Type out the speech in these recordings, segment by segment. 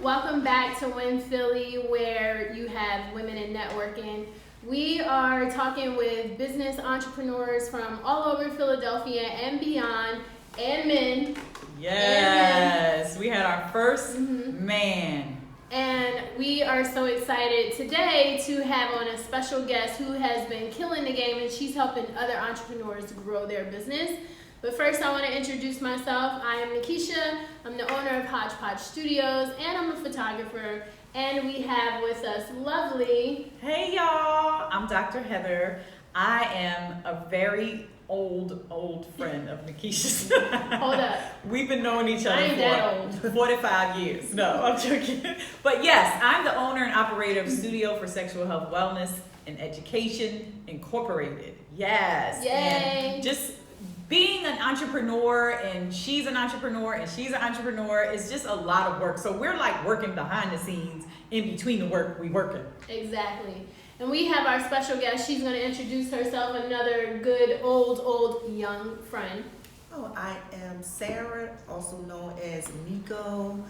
Welcome back to Win Philly, where you have women in networking. We are talking with business entrepreneurs from all over Philadelphia and beyond, and men. Yes, we had our first man. And we are so excited today to have on a special guest who has been killing the game, and she's helping other entrepreneurs grow their business. But first, I want to introduce myself. I am Nakisha. I'm the owner of Hodge Studios, and I'm a photographer. And we have with us lovely... Hey, y'all. I'm Dr. Heather. I am a very old friend of Nakisha's. Hold up. We've been knowing each other I ain't that old. 45 years. No, I'm joking. But yes, I'm the owner and operator of Studio for Sexual Health, Wellness, and Education Incorporated. Yes. Yay. And just being an entrepreneur, and she's an entrepreneur, and she's an entrepreneur, is just a lot of work. So we're like working behind the scenes in between the work we working. Exactly. And we have our special guest. She's going to introduce herself, another good old young friend. Oh, I am Sarah, also known as Miko,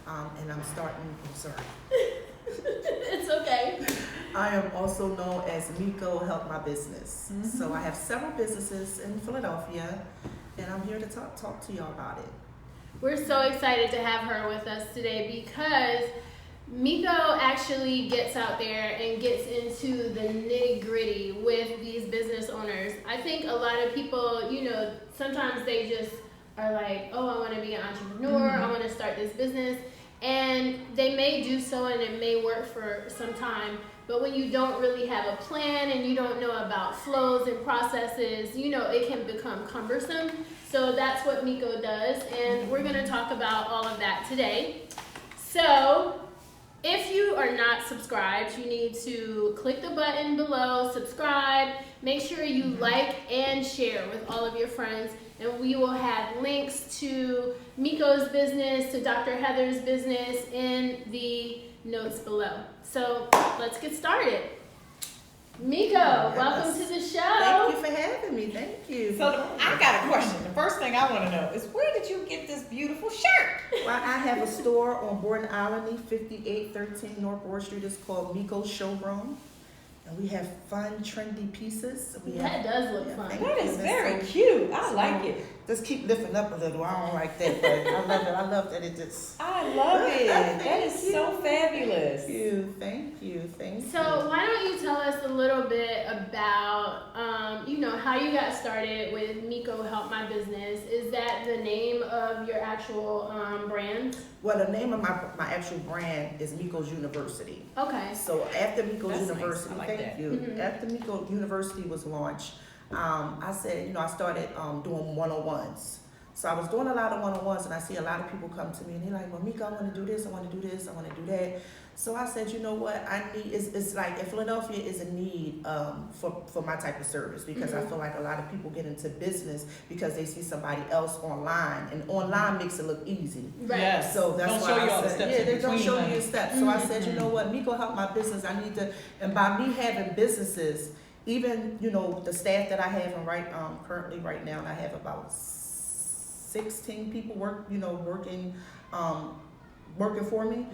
and I'm sorry. It's okay. I am also known as Mico Help My Business. So I have several businesses in Philadelphia, and I'm here to talk to y'all about it. We're so excited to have her with us today because Miko actually gets out there and gets into the nitty-gritty with these business owners. I think a lot of people, sometimes they just are like, oh, I want to be an entrepreneur, I want to start this business. And they may do so and it may work for some time, but when you don't really have a plan and you don't know about flows and processes, it can become cumbersome. So that's what Miko does, and we're going to talk about all of that today. So if you are not subscribed, you need to click the button below, subscribe, make sure you like and share with all of your friends, and we will have links to Miko's business, to Dr. Heather's business in the notes below. So let's get started. Miko, welcome to the show. Thank you for having me. Thank you. So I got a question. The first thing I want to know is, where did you get this beautiful shirt? Well, I have a store on Borden Island, 5813 North Broad Street. It's called Miko's Showroom. And we have fun, trendy pieces. That does look fun. That is very cute. I like it. Just keep lifting up a little. I don't like that, but I love it. I love that it just... I love it. That is so fabulous. Thank you. So why don't you tell us a little bit about, how you got started with Mico Help My Business. Is that the name of your actual brand? Well, the name of my actual brand is Mikos University. Okay. So after Mikos University, nice. I like thank that. you. After Miko University was launched, I said, I started doing one-on-ones. So I was doing a lot of one-on-ones, and I see a lot of people come to me, and they're like, well, Miko, I want to do this, I want to do this, I want to do that. So I said, you know what, it's like in Philadelphia is a need for my type of service, because I feel like a lot of people get into business because they see somebody else online, and online makes it look easy. Right. Yes. So that's don't why show you I all the said, steps they don't show you honey. the steps. So I said, you know what, Miko Help My Business, I need to, and by me having businesses, even, the staff that I have, and currently right now, I have about 16 people working for me.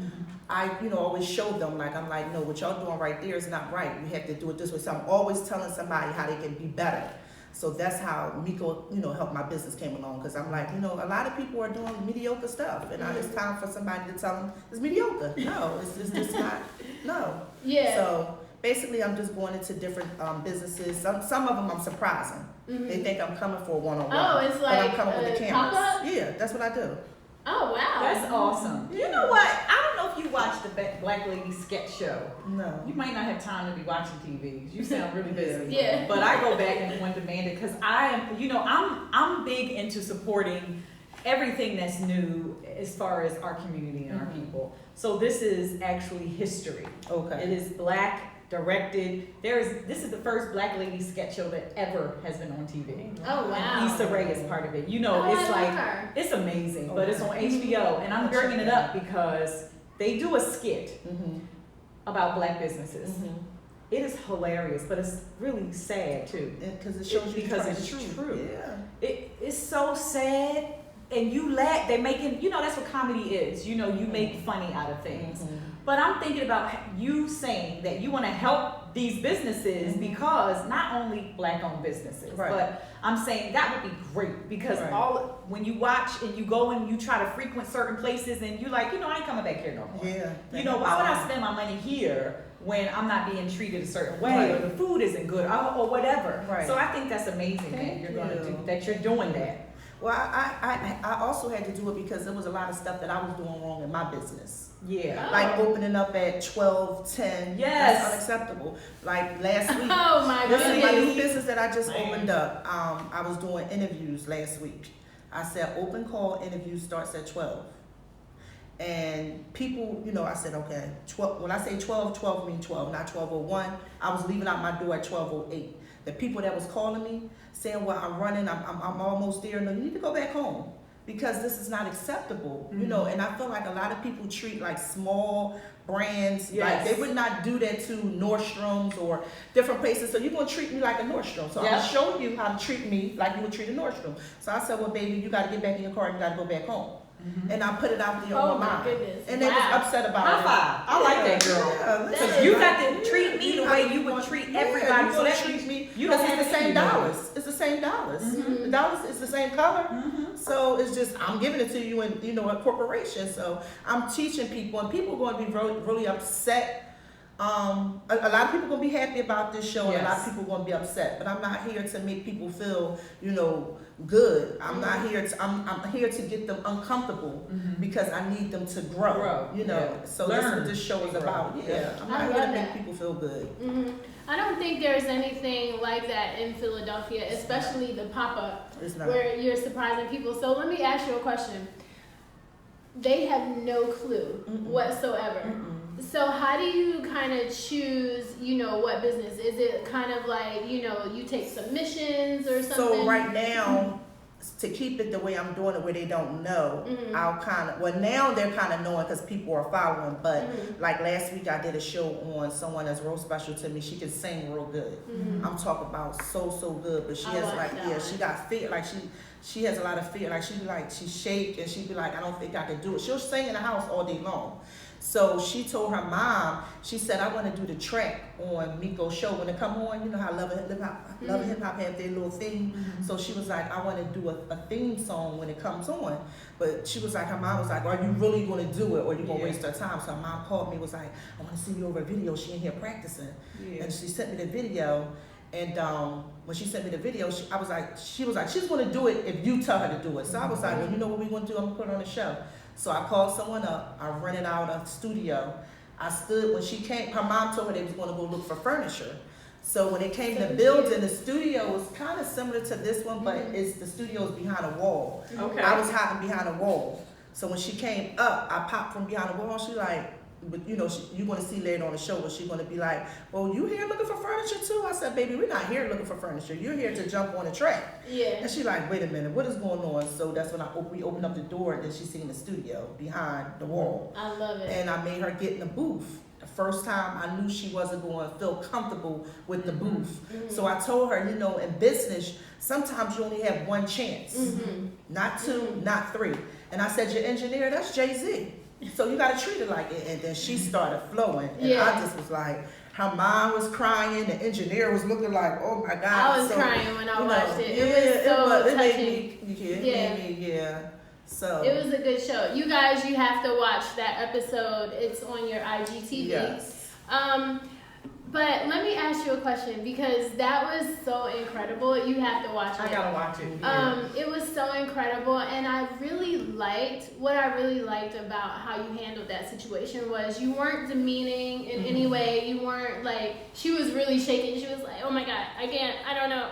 I, always show them, I'm like, no, what y'all doing right there is not right. You have to do it this way. So I'm always telling somebody how they can be better. So that's how Miko, Help My Business came along. Because I'm like, a lot of people are doing mediocre stuff. And it's time for somebody to tell them it's mediocre. No, it's just not, no. Yeah. So basically, I'm just going into different businesses. Some of them I'm surprising. They think I'm coming for a one-on-one. Oh, it's like but I'm coming with the cameras. pop-up? Yeah, that's what I do. Oh, wow. That's awesome. You know what? I don't know if you watched the Black Lady sketch show. No. You might not have time to be watching TV. You sound really busy. Yeah. But I go back and want to demand it because I am, I'm big into supporting everything that's new as far as our community and our people. So this is actually history. Okay. It is Black directed. This is the first Black Lady sketch show that ever has been on TV. Oh, wow. And Issa Rae is part of it. Oh, it's I like, love her. it's amazing, but it's on HBO, and I'm bringing it up because they do a skit about Black businesses. It is hilarious, but it's really sad too. Because it shows you because it's true. Yeah. It's so sad, and you laugh, they're making, you know, that's what comedy is. You know, you make funny out of things. But I'm thinking about you saying that you want to help these businesses because not only Black-owned businesses, but I'm saying that would be great because when you watch and you go and you try to frequent certain places and you like, you know, I ain't coming back here no more. Yeah. You know, why would I spend my money here when I'm not being treated a certain way or the food isn't good or whatever. So I think that's amazing that you're going to do that. You're doing that. Well, I also had to do it because there was a lot of stuff that I was doing wrong in my business. Yeah. Like opening up at 12:10. Yes. That's unacceptable. Like last week. Oh my This is my new goodness. business that I just opened up. I was doing interviews last week. I said open call interview starts at 12. And people, you know, I said, okay, 12. When I say 12, 12 means 12, not 12:01. I was leaving out my door at 12:08. The people that was calling me saying, well, I'm running, I'm almost there. No, you need to go back home because this is not acceptable, you know. And I feel like a lot of people treat like small brands, like they would not do that to Nordstrom's or different places. So you're going to treat me like a Nordstrom. So I'm going to show you how to treat me like you would treat a Nordstrom. So I said, well, baby, you got to get back in your car and you got to go back home. And I put it out there on my mind. Goodness. And they was upset about High it. five. I like that, girl. Because you got to treat me the way you would treat everybody. So that treats me. You don't have it's the same dollars. It's the same dollars. The dollars is the same color. So it's just I'm giving it to you in, you know, a corporation. So I'm teaching people, and people are going to be really, really upset. A lot of people are going to be happy about this show, and a lot of people are going to be upset. But I'm not here to make people feel, you know, good. I'm not here to. I'm here to get them uncomfortable because I need them to grow. You know, so that's what this show is about. Yeah, I'm not here to make people feel good. I don't think there's anything like that in Philadelphia, especially the pop-up where you're surprising people. So let me ask you a question. They have no clue whatsoever. So how do you kind of choose, you know, what business? Is it kind of like, you know, you take submissions or something? So right now, to keep it the way I'm doing it where they don't know, I'll kind of, well now they're kind of knowing because people are following, but like last week I did a show on someone that's real special to me. She can sing real good. I'm talking about so good, but she has like, she got fear, like she has a lot of fear, like she be like, she shake and she be like, I don't think I can do it. She'll sing in the house all day long. So she told her mom, she said, I want to do the track on Miko's show when it come on. You know how Love and Hip Hop have their little theme. So she was like, I want to do a theme song when it comes on. But she was like, her mom was like, are you really going to do it or are you going to waste her time? So her mom called me, was like, I want to send you over a video. She in here practicing. And she sent me the video. And when she sent me the video, she was like, she's going to do it if you tell her to do it. So I was like, well, you know what we're going to do? I'm going to put it on the show. So I called someone up. I rented out a studio. I stood when she came. Her mom told her they was going to go look for furniture. So when they came to building, the studio was kind of similar to this one, but the studio is behind a wall. Okay. I was hiding behind a wall. So when she came up, I popped from behind the wall. She like, but you know, you're going to see later on the show where she's going to be like, well, you here looking for furniture too? I said, baby, we're not here looking for furniture. You're here to jump on the track. And she like, wait a minute, what is going on? So that's when we opened up the door and then she seen the studio behind the wall. I love it. And I made her get in the booth. The first time I knew she wasn't going to feel comfortable with the booth. So I told her, you know, in business, sometimes you only have one chance. Not two, not three. And I said, your engineer, that's Jay-Z. So you got to treat it like it. And then she started flowing. And I just was like, her mom was crying. The engineer was looking like, oh my God. I was crying when I watched it. It was so touching. It made me. So it was a good show. You guys, you have to watch that episode. It's on your IGTV. Yes. But let me ask you a question because that was so incredible. You have to watch it. I gotta watch it. It was so incredible, and what I really liked about how you handled that situation was you weren't demeaning in any way. You weren't like, she was really shaking. She was like, oh my God, I don't know.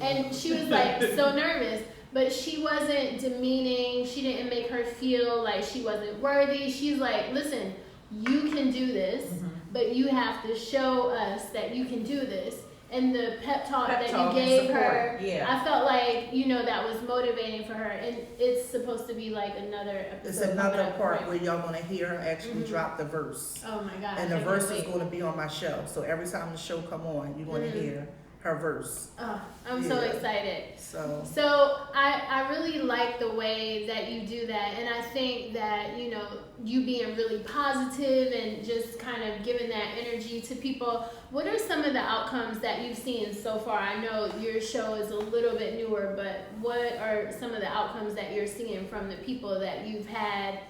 And she was like so nervous, but she wasn't demeaning. She didn't make her feel like she wasn't worthy. She's like, listen, you can do this. But you have to show us that you can do this. And the pep talk that you gave her, I felt like, you know, that was motivating for her. And it's supposed to be like another episode. It's another part where y'all going to hear her actually drop the verse. Oh my God. And the verse is going to be on my show. So every time the show come on, you're going to hear her verse. Oh, I'm so Yeah. excited. So I really like the way that you do that, and I think that, you know, you being really positive and just kind of giving that energy to people. What are some of the outcomes that you've seen so far? I know your show is a little bit newer, but what are some of the outcomes that you're seeing from the people that you've had,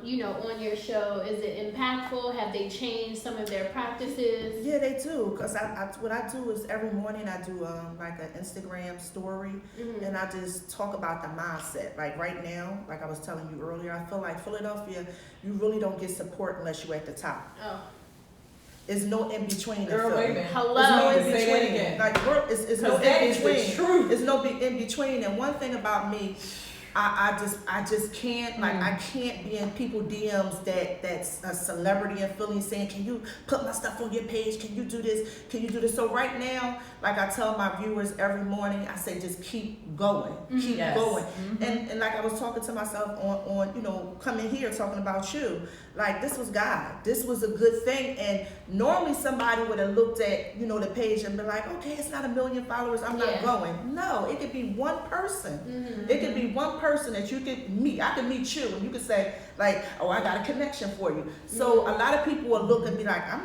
you know, on your show? Is it impactful? Have they changed some of their practices? yeah, they do. Cause what I do is every morning I do like an Instagram story, Mm-hmm. and I just talk about the mindset. Like right now, like I was telling you earlier, I feel like Philadelphia, you really don't get support unless you're at the top. Oh, There's no in between. Girl, wait a minute. hello. There's no in Say that between. again. Like it's no That in is the between. truth. There's no in between. And one thing about me, I just can't, like, I can't be in people DMs that's a celebrity in Philly saying, can you put my stuff on your page? Can you do this? Can you do this? So right now, like I tell my viewers every morning, I say just keep going, keep Yes. going. And like I was talking to myself on you know, coming here talking about you, like this was God. This was a good thing. And normally somebody would have looked at, you know, the page and been like, okay, it's not 1 million followers, I'm not Yeah. going. No, it could be one person. Mm-hmm. It could be one person that you could meet. I could meet you and you could say like, oh, I got a connection for you. So a lot of people will look and be like, I'm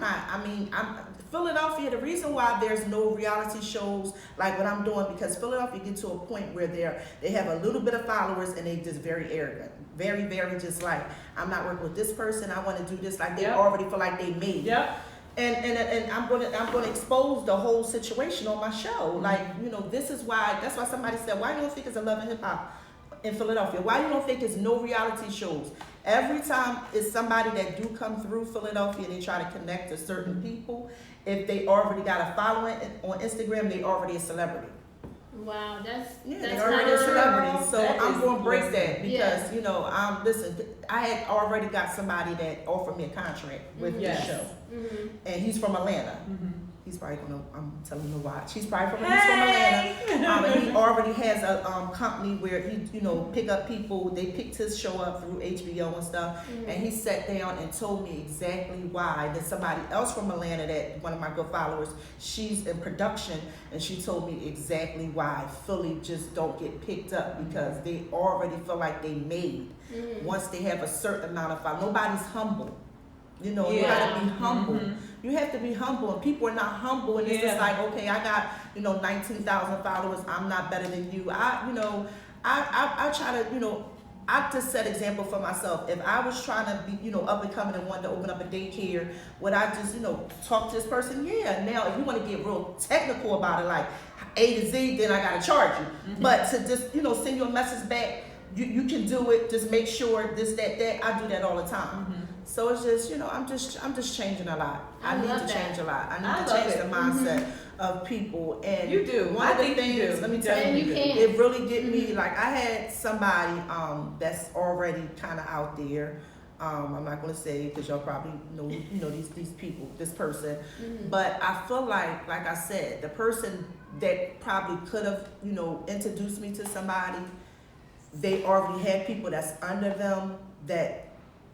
Philadelphia, the reason why there's no reality shows like what I'm doing, because Philadelphia get to a point where they have a little bit of followers and they just very arrogant. Very, very just like, I'm not working with this person, I want to do this, like they Yep. already feel like they made it. Yep. And I'm gonna expose the whole situation on my show. Like, you know, that's why somebody said, why you don't think it's a love and hip hop in Philadelphia? Why you don't think it's no reality shows? Every time it's somebody that do come through Philadelphia, they try to connect to certain people. If they already got a following on Instagram, they already a celebrity. Wow, Yeah, that's they already a celebrity. So That I'm is gonna break awesome. that because, Yeah. you know, listen, I had already got somebody that offered me a contract with Yes. the show. Mm-hmm. And he's from Atlanta. Mhm. He's probably gonna, I'm telling him to watch. He's probably from Atlanta. And he already has a company where he, you know, pick up people. They picked his show up through HBO and stuff. Mm-hmm. And he sat down and told me exactly why. That somebody else from Atlanta, that one of my good followers, she's in production, and she told me exactly why Philly just don't get picked up, because they already feel like they made. Mm-hmm. Once they have a certain amount of followers, nobody's humble. You know, you Yeah. gotta be humble. Mhm. You have to be humble, and people are not humble, and it's just Yeah. like, okay, I got, you know, 19,000 followers, I'm not better than you. I try to, you know, I just set example for myself. If I was trying to be, you know, up and coming and wanted to open up a daycare, would I just, you know, talk to this person? Yeah. Now, if you want to get real technical about it, like A to Z, then I gotta charge you. But to just, you know, send you a message back, you can do it. Just make sure this, that. I do that all the time. So it's just, you know, I'm just changing a lot. I need love to that. change a lot. I I need to love change it. the mindset of people. And You do. one I of the think you things, do. let me tell And you, you can. it really get me. Like I had somebody that's already kind of out there. I'm not gonna say because y'all probably know, you know, these people, this person. But I feel like I said, the person that probably could have, you know, introduced me to somebody, they already had people that's under them that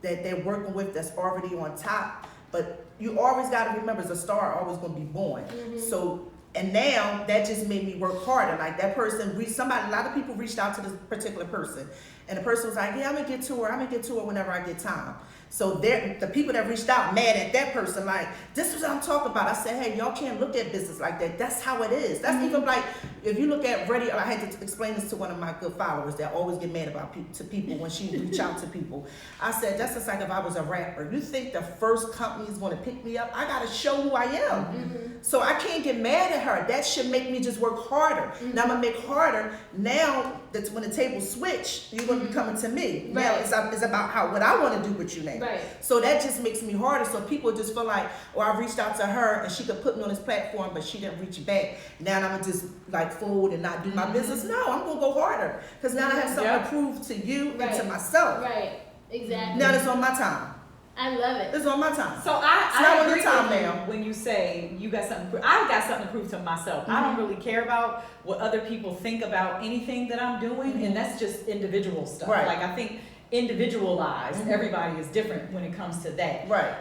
they're working with that's already on top. But you always got to remember, the star always going to be born. So, and now that just made me work harder. Like that person, a lot of people reached out to this particular person, and the person was like, yeah, I'm gonna get to her whenever I get time. So the people that reached out mad at that person, like, this is what I'm talking about. I said, hey, y'all can't look at business like that. That's how it is. That's even like, if you look at radio, I had to explain this to one of my good followers that always get mad about people when she reach out to people. I said, that's just like if I was a rapper. You think the first company is gonna pick me up? I gotta show who I am. So I can't get mad at her. That should make me just work harder. Now I'm gonna make harder. Now that's when the table switch, you're gonna be coming to me. Right. Now it's about what I wanna do with you now. Right. So that just makes me harder. So people just feel like, oh, I reached out to her and she could put me on this platform, but she didn't reach back. Now I'm gonna just like fold and not do my business. No, I'm gonna go harder because now I have something to prove to you and to myself. Right. Exactly. Now it's on my time. I love it. It's on my time. So It's not I on agree your time with you now. when you say you got something. I got something to prove to myself. I don't really care about what other people think about anything that I'm doing, and that's just individual stuff. Right. Like I think individualized. Everybody is different when it comes to that. Right.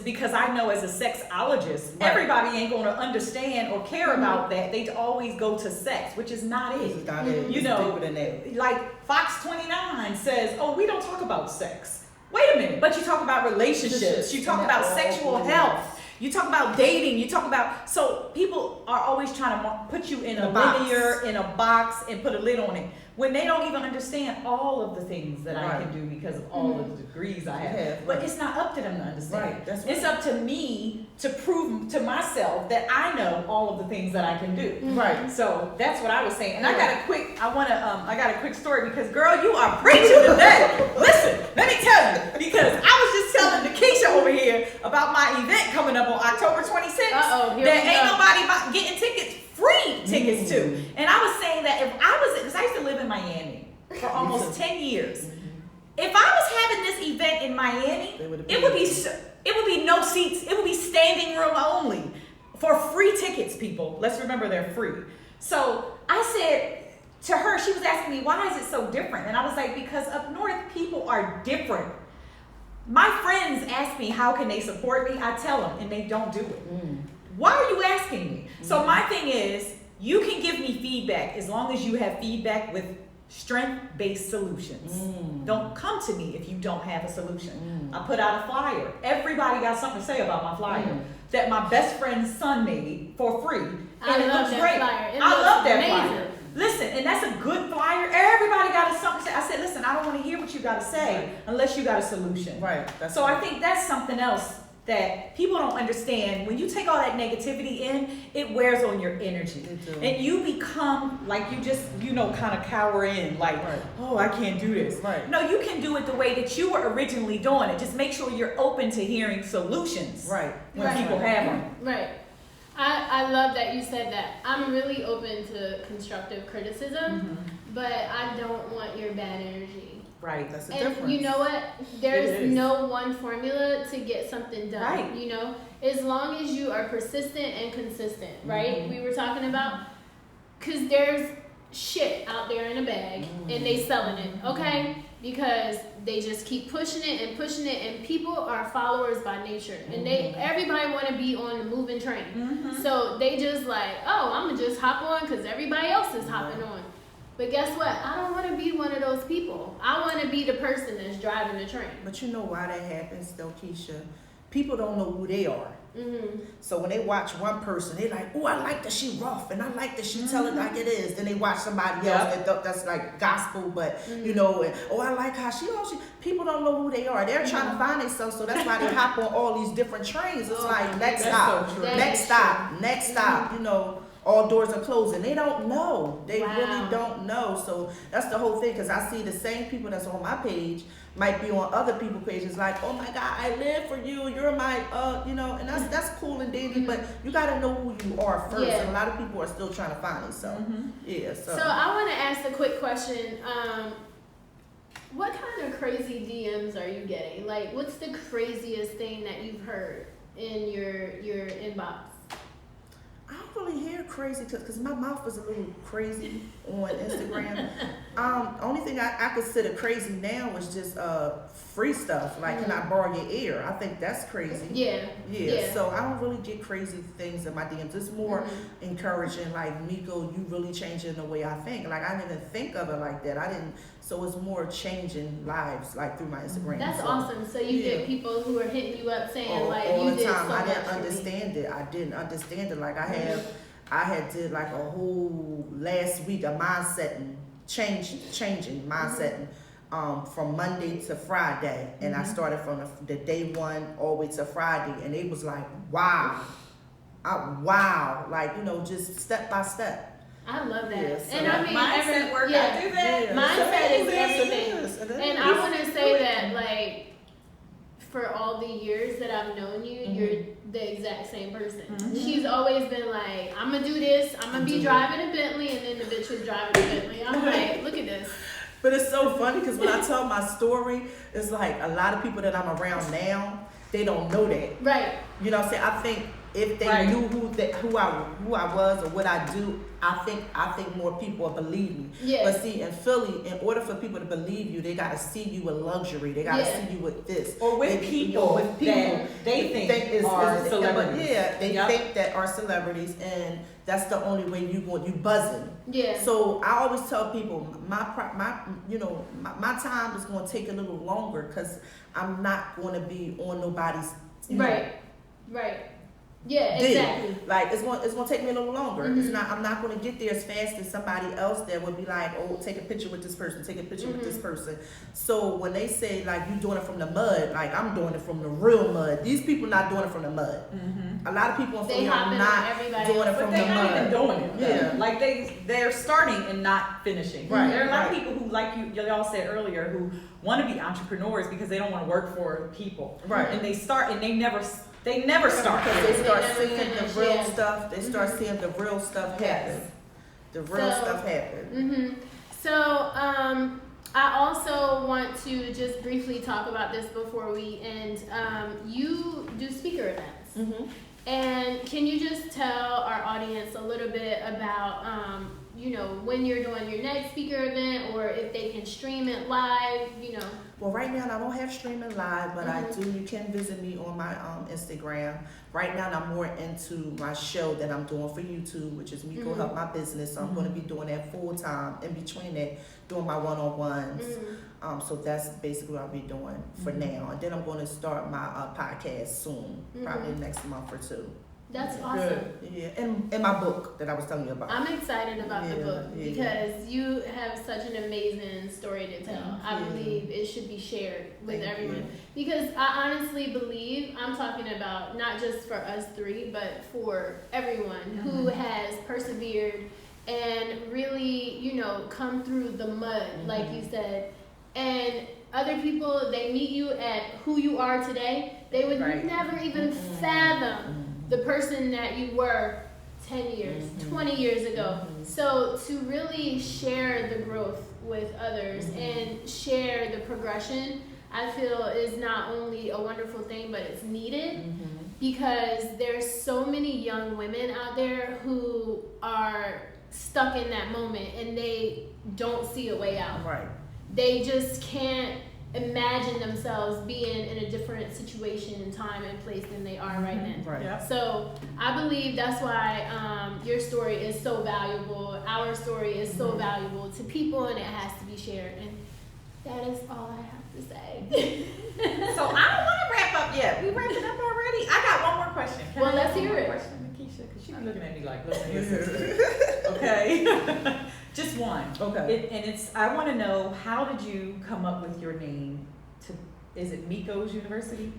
Because I know as a sexologist, everybody ain't going to understand or care about that. They always go to sex, which is not it. It's not it. You It's know, deeper than that. like Fox 29 says, oh, we don't talk about sex. Wait a minute, but you talk about relationships, you talk about sexual health, you talk about dating, you talk about, so people are always trying to put you in a linear, in a box, and put a lid on it, when they don't even understand all of the things that I can do because of all of the degrees I have. But it's not up to them to understand. Right. That's It's up to me to prove to myself that I know all of the things that I can do. Right. So that's what I was saying. And I got a quick story because girl, you are preaching today. Listen, let me tell you, because I was just telling Nakisha over here about my event coming up on October 26th. That ain't nobody getting tickets, free tickets to. And I was saying that if I was, because I used to live in Miami for almost 10 years. If I was having this event in Miami, it would be no seats. It would be standing room only for free tickets, people. Let's remember they're free. So I said to her, she was asking me, why is it so different? And I was like, because up north, people are different. My friends ask me, how can they support me? I tell them, and they don't do it. Why are you asking me? So my thing is, you can give me feedback as long as you have feedback with strength-based solutions. Don't come to me if you don't have a solution. I put out a flyer. Everybody got something to say about my flyer that my best friend's son made for free. And I love that flyer. I love that flyer. Listen, and that's a good flyer. Everybody got something to say. I said, listen, I don't want to hear what you got to say unless you got a solution. Right. So I think that's something else that people don't understand. When you take all that negativity in, it wears on your energy. And you become like you just, kind of cower in, like, oh, I can't do this. Right. No, you can do it the way that you were originally doing it. Just make sure you're open to hearing solutions. Right. When people have them. Right. I love that you said that. I'm really open to constructive criticism, but I don't want your bad energy. Right. That's the And difference. you know what? There's no one formula to get something done. Right. As long as you are persistent and consistent, right? We were talking about, because there's shit out there in a bag and they selling it, okay? Because they just keep pushing it, and people are followers by nature, and everybody want to be on the moving train. So they just like, oh, I'm gonna just hop on because everybody else is hopping on. But guess what? I don't want to be one of those people. I want to be the person that's driving the train. But you know why that happens, though, Keisha? People don't know who they are. So when they watch one person, they like, oh, I like that she rough, and I like that she tell it like it is. Then they watch somebody else that's like gospel, but and oh, I like how she. People don't know who they are. They're trying to find themselves, so that's why they hop on all these different trains. It's like next stop, next stop. All doors are closed, and they don't know. They really don't know. So that's the whole thing. Because I see the same people that's on my page might be on other people's pages. Like, oh my God, I live for you. You're my, and that's cool and dandy. But you got to know who you are first. And a lot of people are still trying to find themselves. So I want to ask a quick question. What kind of crazy DMs are you getting? Like, what's the craziest thing that you've heard in your inbox? I don't really hear crazy because my mouth is a little crazy on Instagram. Only thing I consider crazy now is just free stuff. Like, can I borrow your ear? I think that's crazy. Yeah. So I don't really get crazy things in my DMs. It's more encouraging, like, Miko, you really changing the way I think. Like, I didn't even think of it like that. I didn't. So it's more changing lives, like, through my Instagram. That's awesome. So you get people who are hitting you up saying, all you the did time. so I didn't much understand it. I didn't understand it. Like, I had did like a whole last week of changing mindsetting from Monday to Friday, and I started from the day one all the way to Friday, and it was like wow, like just step by step. I love that. Yeah, so and I mean, mindset work. I do that. Mindset is everything. Yes, and I want to say that, like, for all the years that I've known you, you're the exact same person. She's always been like, I'm gonna do this. I'm gonna be driving a Bentley, and then the bitch was driving a Bentley. I'm like, look at this. But it's so funny because when I tell my story, it's like a lot of people that I'm around now, they don't know that. Right. You know what I'm saying? I think if they Right. knew who I was or what I do, I think more people will believe me. Yeah. But see, in Philly, in order for people to believe you, they gotta see you with luxury. They gotta Yeah. see you with this. Or with They- people with people that they think are celebrities. Yeah, they Yep. think that are celebrities, and that's the only way you buzzing. Yeah. So I always tell people my time is going to take a little longer because I'm not going to be on nobody's Right. Yeah, deal. exactly. Like it's going to take me a little longer. It's Mhm. not. I'm not going to get there as fast as somebody else that would be like, oh, take a picture with this person, take a picture with this person. So when they say like you doing it from the mud, like I'm doing it from the real mud. These people not doing it from the mud. Mm-hmm. A lot of people in They Philly are hopping on not everybody doing it else. from But the they're not mud. even doing it. Yeah. Like they're starting and not finishing. Right, There are a lot of right. people who, like y'all said earlier, who want to be entrepreneurs because they don't want to work for people. Right. And they start and they never start. Because they start They never seeing finish, the real yeah. stuff. They start seeing the real stuff happen. Yes. The real So- stuff happen. Mm-hmm. So, I also want to just briefly talk about this before we end. You do speaker events. Mm-hmm. And can you just tell our audience a little bit about, when you're doing your next speaker event, or if they can stream it live, Well, right now I don't have streaming live, but I Mhm. do. You can visit me on my Instagram. Right now I'm more into my show that I'm doing for YouTube, which is Mico Mhm. Help My Business. So I'm going to be doing that full time. In between that, doing my one-on-ones. So that's basically what I'll be doing for Mhm. now. And then I'm going to start my podcast soon, probably Mhm. next month or two. That's Yeah. awesome. Yeah, and my book that I was telling you about. I'm excited about the Yeah, book yeah. because you have such an amazing story to tell. Thank I you. believe it should be shared with Thank everyone. you. Because I honestly believe, I'm talking about not just for us three, but for everyone who has persevered and really, come through the mud, like you said. And other people, they meet you at who you are today, they would Right. never even fathom the person that you were 10 years, 20 years ago. So to really share the growth with others and share the progression, I feel is not only a wonderful thing, but it's needed because there's so many young women out there who are stuck in that moment and they don't see a way out. Right. They just can't imagine themselves being in a different situation and time and place than they are right now. Right. Yep. So I believe that's why your story is so valuable. Our story is so valuable to people, and it has to be shared. And that is all I have to say. So I don't want to wrap up yet. We wrapping up already. I got one more question. Can Well, I let's ask one hear more it. Question, Nakisha, because she be looking at me like, look at your sister. Okay. Just one. Okay. And I want to know, how did you come up with your name? Is it Mikos University?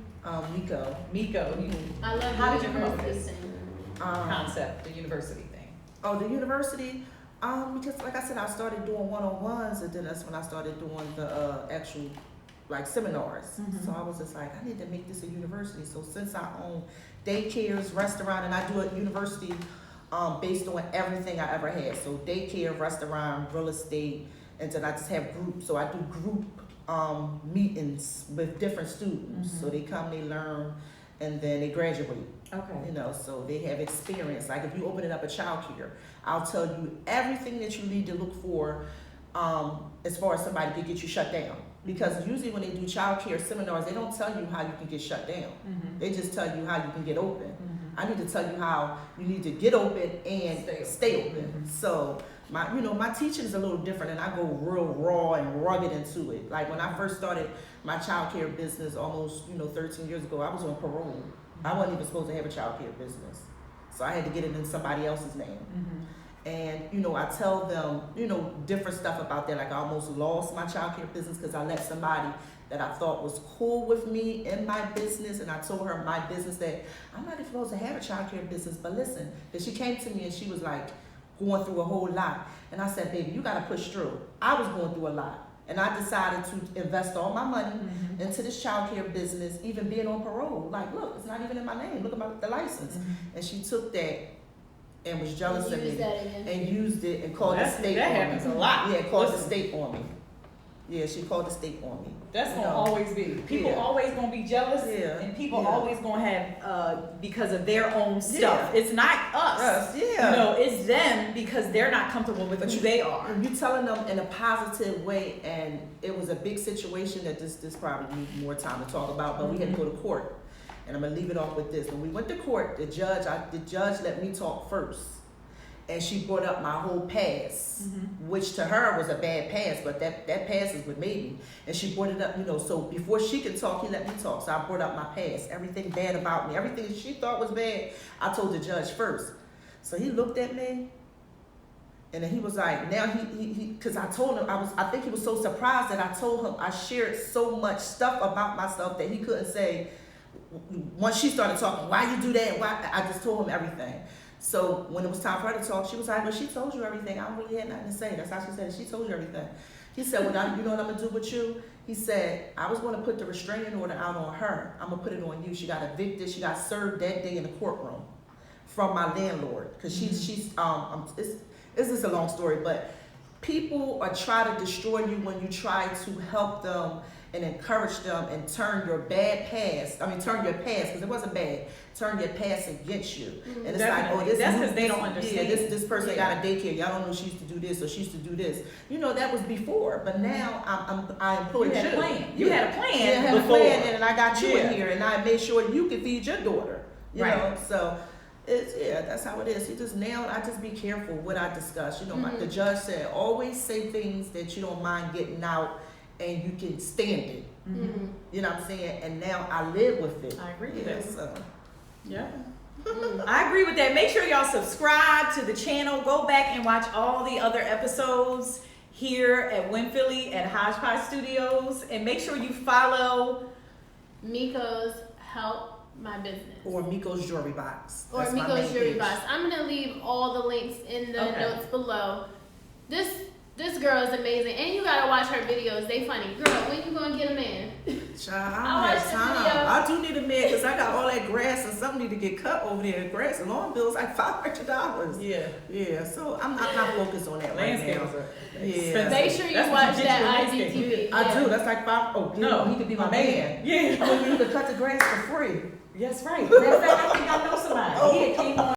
Miko. Miko. I love How the did you come up with university this thing. concept, the university thing? The university, because like I said, I started doing one-on-ones, and then that's when I started doing the actual like seminars. Mhm. So I was just like, I need to make this a university. So since I own daycares, restaurant, and I do a university based on everything I ever had. So daycare, restaurant, real estate, and then I just have groups. So I do group meetings with different students. Mhm. So they come, they learn, and then they graduate. Okay. So they have experience. Like if you open it up a child care, I'll tell you everything that you need to look for as far as somebody to get you shut down. Because usually when they do child care seminars, they don't tell you how you can get shut down. Mm-hmm. They just tell you how you can get open. Mm-hmm. I need to tell you how you need to get open and stay open. Mhm. So my teaching is a little different, and I go real raw and rugged into it. Like when I first started my child care business almost 13 years ago, I was on parole. I wasn't even supposed to have a child care business, so I had to get it in somebody else's name. Mm-hmm. And I tell them different stuff about that. Like I almost lost my child care business because I let somebody that I thought was cool with me in my business, and I told her my business that I'm not even supposed to have a child care business, but listen, that she came to me and she was like going through a whole lot, and I said, baby, you got to push through. I was going through a lot, and I decided to invest all my money Mm-hmm. into this child care business, even being on parole. Like, look, it's not even in my name. Look at the license. Mm-hmm. And she took that and was jealous of Use me that again. and used it and called the state That on happens me. a lot. Yeah, called the Listen. state on me. Yeah, she called the state on me. That's You gonna know? always be. People Yeah. always gonna be jealous, Yeah. and people Yeah. always gonna have because of their own stuff. Yeah. It's not us. Us, yeah. You know, it's them because they're not comfortable with who they are. And you telling them in a positive way, and it was a big situation that this probably needs more time to talk about, but we had to go to court. And I'm gonna leave it off with this. When we went to court, the judge let me talk first. And she brought up my whole past, which to her was a bad past, but that past is with me. And she brought it up, so before she could talk, he let me talk. So I brought up my past, everything bad about me, everything she thought was bad, I told the judge first. So he looked at me, and then he was like, now because I told him, I think he was so surprised that I told him I shared so much stuff about myself that he couldn't say, once she started talking, why you do that, why, I just told him everything. So when it was time for her to talk, she was like, well, she told you everything. I don't really have nothing to say. That's how she said it. She told you everything. He said, well, you know what I'm going to do with you? He said, I was going to put the restraining order out on her. I'm going to put it on you. She got evicted. She got served that day in the courtroom from my landlord. Because she's this is a long story, but people are trying to destroy you when you try to help them and encourage them and turn your past, because it wasn't bad, turn your past against you. And it's Definitely. like, oh, that's because they don't understand. Yeah, this person got a daycare. Y'all don't know she used to do this or she used to do this. That was before, but now I employ you. You had a plan. You had a plan. Yeah, I had before. a plan, and I got you Yeah. in here, and I made sure you could feed your daughter. You Right. know, so that's how it is. I just be careful what I discuss. The judge said, always say things that you don't mind getting out and you can stand it. You know what I'm saying? And now I live with it. I agree with that. So. Yeah. I agree with that. Make sure y'all subscribe to the channel. Go back and watch all the other episodes here at Win Philly at Hodge Studios. And make sure you follow Mikos Help My Business. Or Miko's Jewelry Box. Or That's my Mikos main Jewelry page. Box. I'm gonna leave all the links in the notes below. This girl is amazing, and you gotta watch her videos. They funny. Girl, when you gonna get a man? Child, I I don't watched the have video. time. I do need a man because I got all that grass and something need to get cut over there. Grass and lawn bills like $500. Yeah. Yeah, so I'm not focused on that right now. Landscapers are Yeah. expensive. Make sure you That's what watch you get that your landscape. IGTV. I do. That's like he could be my man. Yeah. You could cut the grass for free. Yes, right. Matter of fact, I think I know